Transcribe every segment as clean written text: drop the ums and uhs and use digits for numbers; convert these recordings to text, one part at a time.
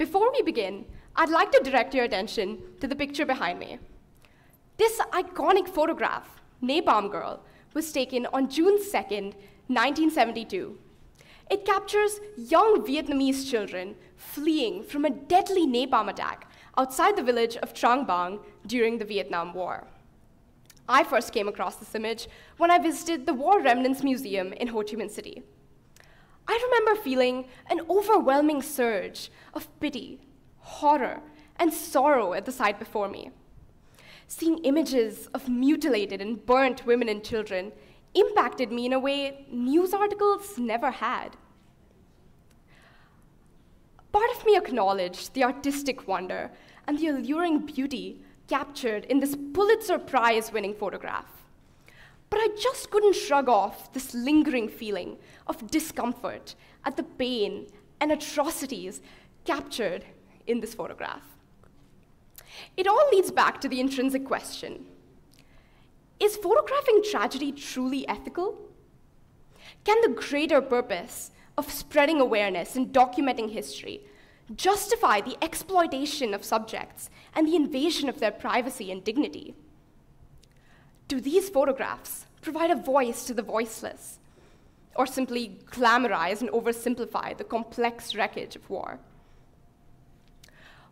Before we begin, I'd like to direct your attention to the picture behind me. This iconic photograph, Napalm Girl, was taken on June 2nd, 1972. It captures young Vietnamese children fleeing from a deadly napalm attack outside the village of Trang Bang during the Vietnam War. I first came across this image when I visited the War Remnants Museum in Ho Chi Minh City. I remember feeling an overwhelming surge of pity, horror, and sorrow at the sight before me. Seeing images of mutilated and burnt women and children impacted me in a way news articles never had. Part of me acknowledged the artistic wonder and the alluring beauty captured in this Pulitzer Prize-winning photograph. But I just couldn't shrug off this lingering feeling of discomfort at the pain and atrocities captured in this photograph. It all leads back to the intrinsic question: is photographing tragedy truly ethical? Can the greater purpose of spreading awareness and documenting history justify the exploitation of subjects and the invasion of their privacy and dignity? Do these photographs provide a voice to the voiceless, or simply glamorize and oversimplify the complex wreckage of war?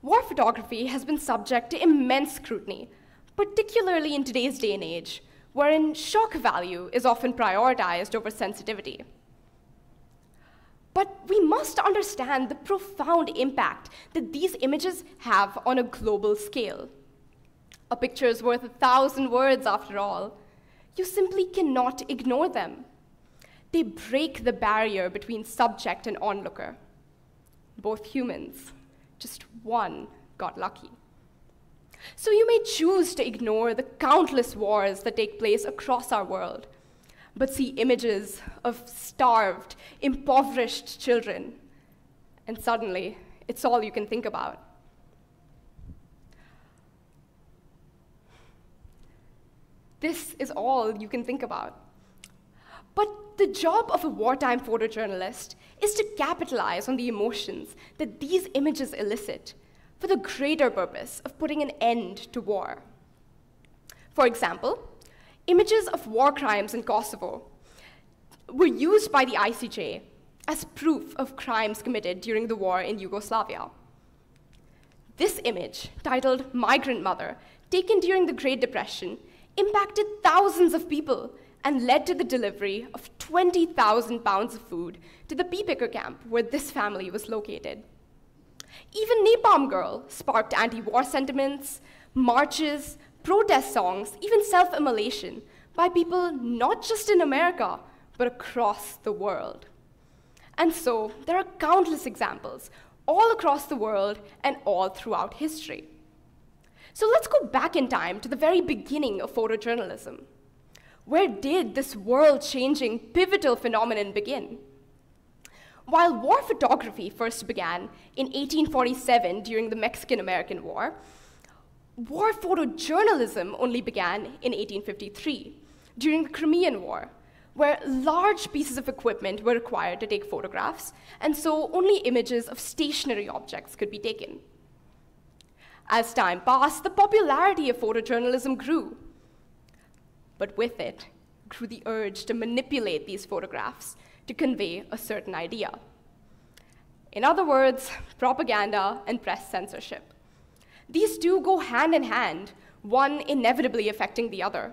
War photography has been subject to immense scrutiny, particularly in today's day and age, wherein shock value is often prioritized over sensitivity. But we must understand the profound impact that these images have on a global scale. A picture is worth 1,000 words, after all. You simply cannot ignore them. They break the barrier between subject and onlooker. Both humans, just one got lucky. So you may choose to ignore the countless wars that take place across our world, but see images of starved, impoverished children, and suddenly it's all you can think about. This is all you can think about. But the job of a wartime photojournalist is to capitalize on the emotions that these images elicit for the greater purpose of putting an end to war. For example, images of war crimes in Kosovo were used by the ICJ as proof of crimes committed during the war in Yugoslavia. This image, titled "Migrant Mother," taken during the Great Depression, impacted thousands of people and led to the delivery of 20,000 pounds of food to the pea picker camp where this family was located. Even Napalm Girl sparked anti-war sentiments, marches, protest songs, even self-immolation by people not just in America, but across the world. And so there are countless examples all across the world and all throughout history. So let's go back in time to the very beginning of photojournalism. Where did this world-changing, pivotal phenomenon begin? While war photography first began in 1847 during the Mexican-American War, war photojournalism only began in 1853 during the Crimean War, where large pieces of equipment were required to take photographs, and so only images of stationary objects could be taken. As time passed, the popularity of photojournalism grew. But with it grew the urge to manipulate these photographs to convey a certain idea. In other words, propaganda and press censorship. These two go hand in hand, one inevitably affecting the other.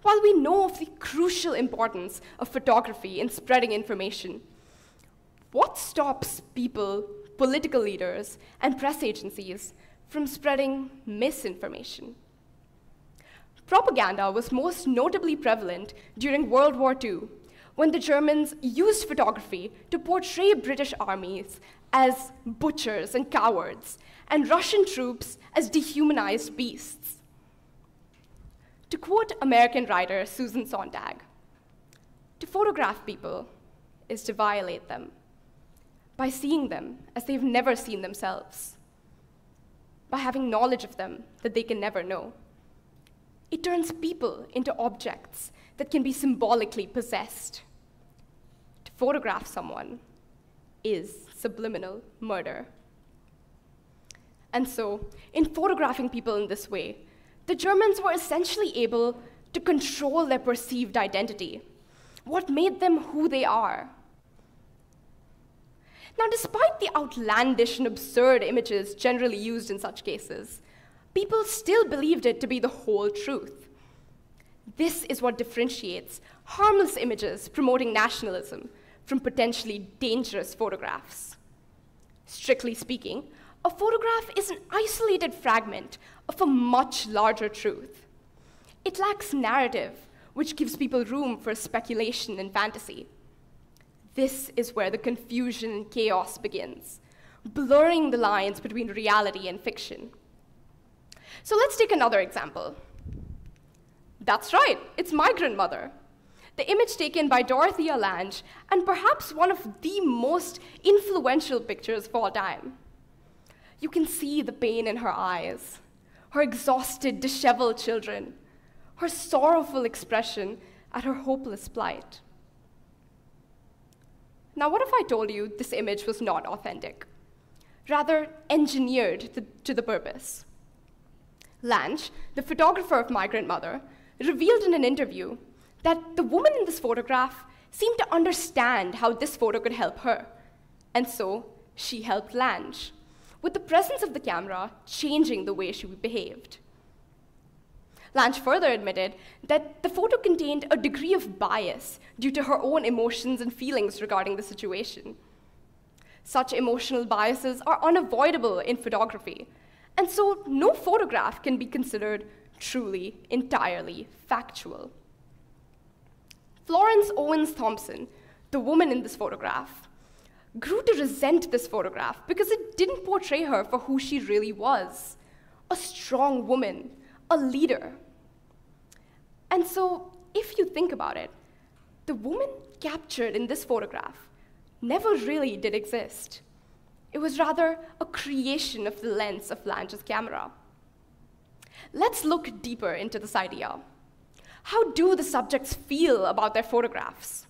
While we know of the crucial importance of photography in spreading information, what stops people, political leaders, and press agencies from spreading misinformation? Propaganda was most notably prevalent during World War II, when the Germans used photography to portray British armies as butchers and cowards, and Russian troops as dehumanized beasts. To quote American writer Susan Sontag, "To photograph people is to violate them by seeing them as they've never seen themselves, by having knowledge of them that they can never know. It turns people into objects that can be symbolically possessed. To photograph someone is subliminal murder." And so, in photographing people in this way, the Germans were essentially able to control their perceived identity, what made them who they are. Now, despite the outlandish and absurd images generally used in such cases, people still believed it to be the whole truth. This is what differentiates harmless images promoting nationalism from potentially dangerous photographs. Strictly speaking, a photograph is an isolated fragment of a much larger truth. It lacks narrative, which gives people room for speculation and fantasy. This is where the confusion and chaos begins, blurring the lines between reality and fiction. So let's take another example. That's right, it's Migrant Mother, the image taken by Dorothea Lange, and perhaps one of the most influential pictures of all time. You can see the pain in her eyes, her exhausted, disheveled children, her sorrowful expression at her hopeless plight. Now, what if I told you this image was not authentic, rather engineered to the purpose? Lange, the photographer of Migrant Mother, revealed in an interview that the woman in this photograph seemed to understand how this photo could help her, and so she helped Lange, with the presence of the camera changing the way she behaved. Lange further admitted that the photo contained a degree of bias due to her own emotions and feelings regarding the situation. Such emotional biases are unavoidable in photography, and so no photograph can be considered truly, entirely factual. Florence Owens Thompson, the woman in this photograph, grew to resent this photograph because it didn't portray her for who she really was, a strong woman, a leader. And so, if you think about it, the woman captured in this photograph never really did exist. It was rather a creation of the lens of Lange's camera. Let's look deeper into this idea. How do the subjects feel about their photographs?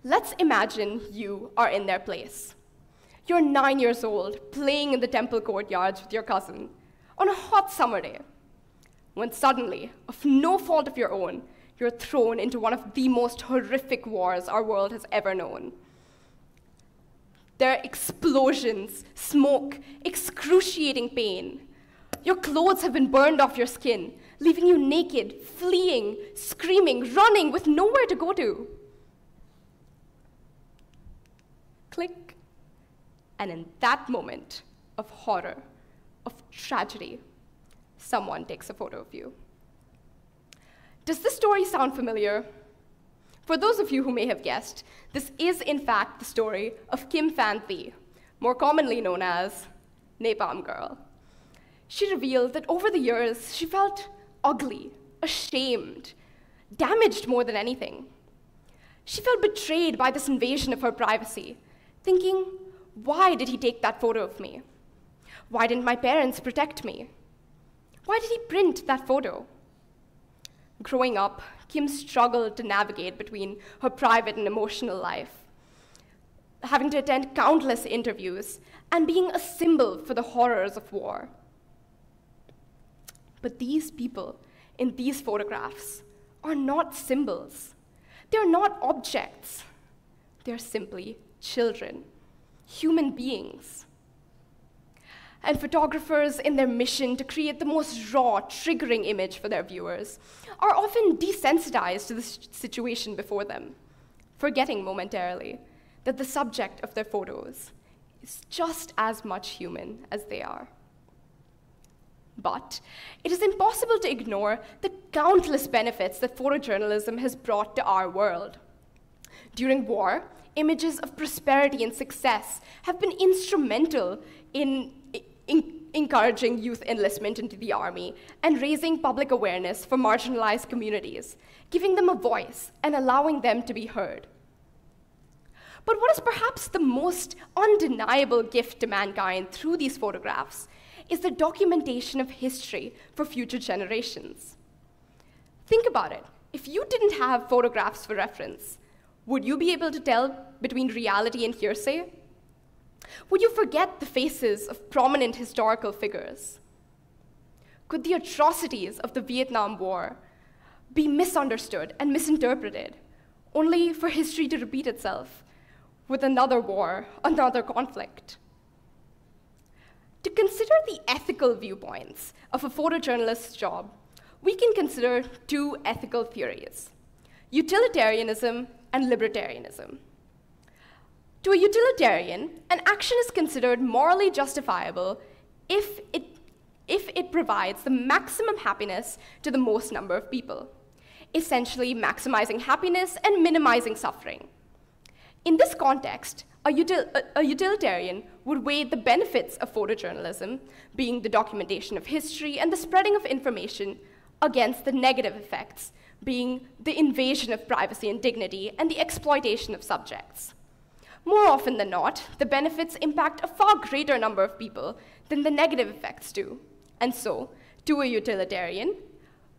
Let's imagine you are in their place. You're 9 years old, playing in the temple courtyards with your cousin on a hot summer day, when suddenly, of no fault of your own, you're thrown into one of the most horrific wars our world has ever known. There are explosions, smoke, excruciating pain. Your clothes have been burned off your skin, leaving you naked, fleeing, screaming, running with nowhere to go to. Click. And in that moment of horror, of tragedy, someone takes a photo of you. Does this story sound familiar? For those of you who may have guessed, this is in fact the story of Kim Phan Thi, more commonly known as Napalm Girl. She revealed that over the years, she felt ugly, ashamed, damaged more than anything. She felt betrayed by this invasion of her privacy, thinking, why did he take that photo of me? Why didn't my parents protect me? Why did he print that photo? Growing up, Kim struggled to navigate between her private and emotional life, having to attend countless interviews and being a symbol for the horrors of war. But these people in these photographs are not symbols. They're not objects. They're simply children, human beings. And photographers, in their mission to create the most raw, triggering image for their viewers, are often desensitized to the situation before them, forgetting momentarily that the subject of their photos is just as much human as they are. But it is impossible to ignore the countless benefits that photojournalism has brought to our world. During war, images of prosperity and success have been instrumental in encouraging youth enlistment into the army and raising public awareness for marginalized communities, giving them a voice and allowing them to be heard. But what is perhaps the most undeniable gift to mankind through these photographs is the documentation of history for future generations. Think about it. If you didn't have photographs for reference, would you be able to tell between reality and hearsay? Would you forget the faces of prominent historical figures? Could the atrocities of the Vietnam War be misunderstood and misinterpreted, only for history to repeat itself with another war, another conflict? To consider the ethical viewpoints of a photojournalist's job, we can consider two ethical theories: utilitarianism and libertarianism. To a utilitarian, an action is considered morally justifiable if it provides the maximum happiness to the most number of people, essentially maximizing happiness and minimizing suffering. In this context, a utilitarian would weigh the benefits of photojournalism, being the documentation of history and the spreading of information, against the negative effects, being the invasion of privacy and dignity and the exploitation of subjects. More often than not, the benefits impact a far greater number of people than the negative effects do. And so, to a utilitarian,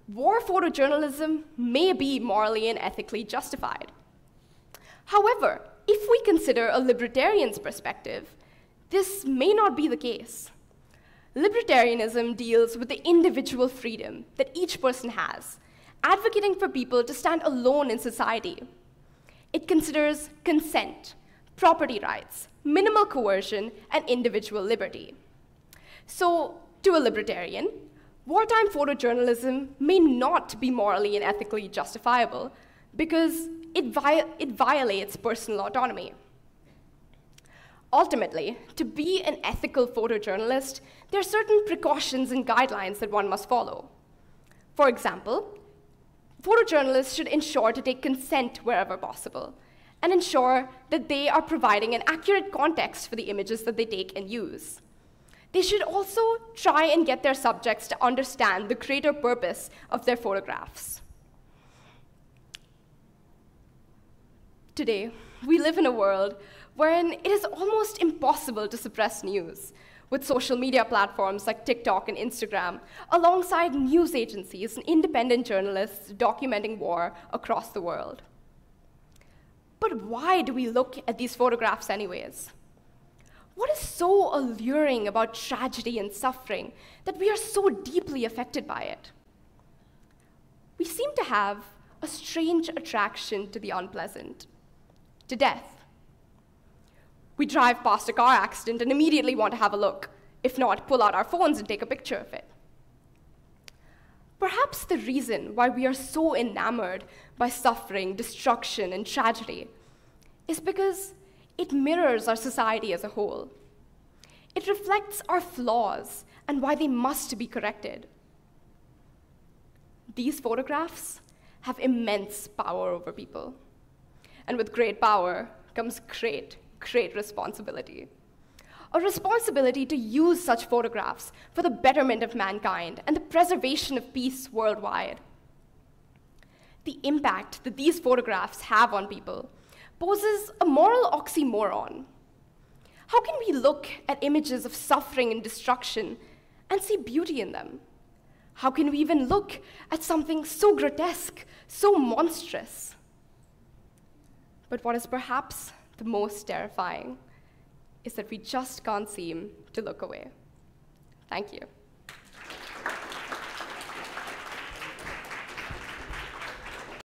war photojournalism may be morally and ethically justified. However, if we consider a libertarian's perspective, this may not be the case. Libertarianism deals with the individual freedom that each person has, advocating for people to stand alone in society. It considers consent, property rights, minimal coercion, and individual liberty. So, to a libertarian, wartime photojournalism may not be morally and ethically justifiable because it violates personal autonomy. Ultimately, to be an ethical photojournalist, there are certain precautions and guidelines that one must follow. For example, photojournalists should ensure to take consent wherever possible and ensure that they are providing an accurate context for the images that they take and use. They should also try and get their subjects to understand the greater purpose of their photographs. Today, we live in a world wherein it is almost impossible to suppress news, with social media platforms like TikTok and Instagram, alongside news agencies and independent journalists documenting war across the world. But why do we look at these photographs anyways? What is so alluring about tragedy and suffering that we are so deeply affected by it? We seem to have a strange attraction to the unpleasant, to death. We drive past a car accident and immediately want to have a look, if not, pull out our phones and take a picture of it. Perhaps the reason why we are so enamored by suffering, destruction, and tragedy is because it mirrors our society as a whole. It reflects our flaws and why they must be corrected. These photographs have immense power over people. And with great power comes great responsibility. A responsibility to use such photographs for the betterment of mankind and the preservation of peace worldwide. The impact that these photographs have on people poses a moral oxymoron. How can we look at images of suffering and destruction and see beauty in them? How can we even look at something so grotesque, so monstrous? But what is perhaps the most terrifying is that we just can't seem to look away. Thank you.